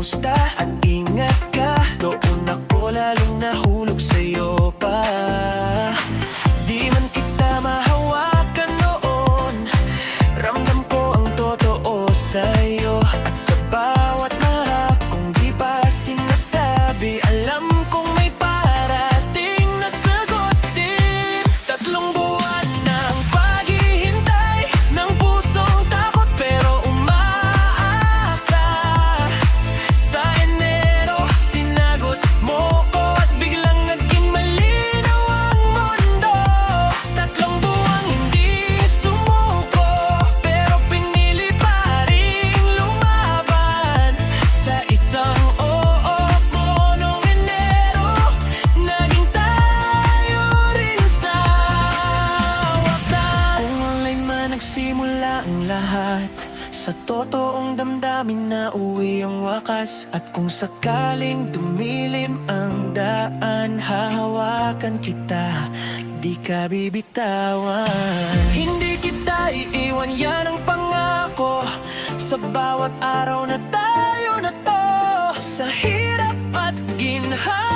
kumusta at ingat ka. Doon ako lalong nahulog sa'yo pa. Di man kita mahawakan noon, ramdam ko ang totoo sa'yo. At sa bawat harap kong di pa sinasabi, alam kong may parating na sagot din. 3 buwan na ang paghihintay ng pusong takot pero umaasa. Sa Enero, sinagot mo ko at biglang naging malinaw ang mundo. 3 buwang hindi sumuko pero pinili pa rin lumaban. Sa isang oo mo noong Enero, naging tayo rin sa wakas. Kung online man nagsimula ang lahat, sa totoong damdamin na uwi ang wakas. At kung sakaling dumilim ang daan, hahawakan kita, di ka bibitawan. Hindi kita iiwan, yan ang pangako. Sa bawat araw na tayo na to, sa hirap at ginhawa,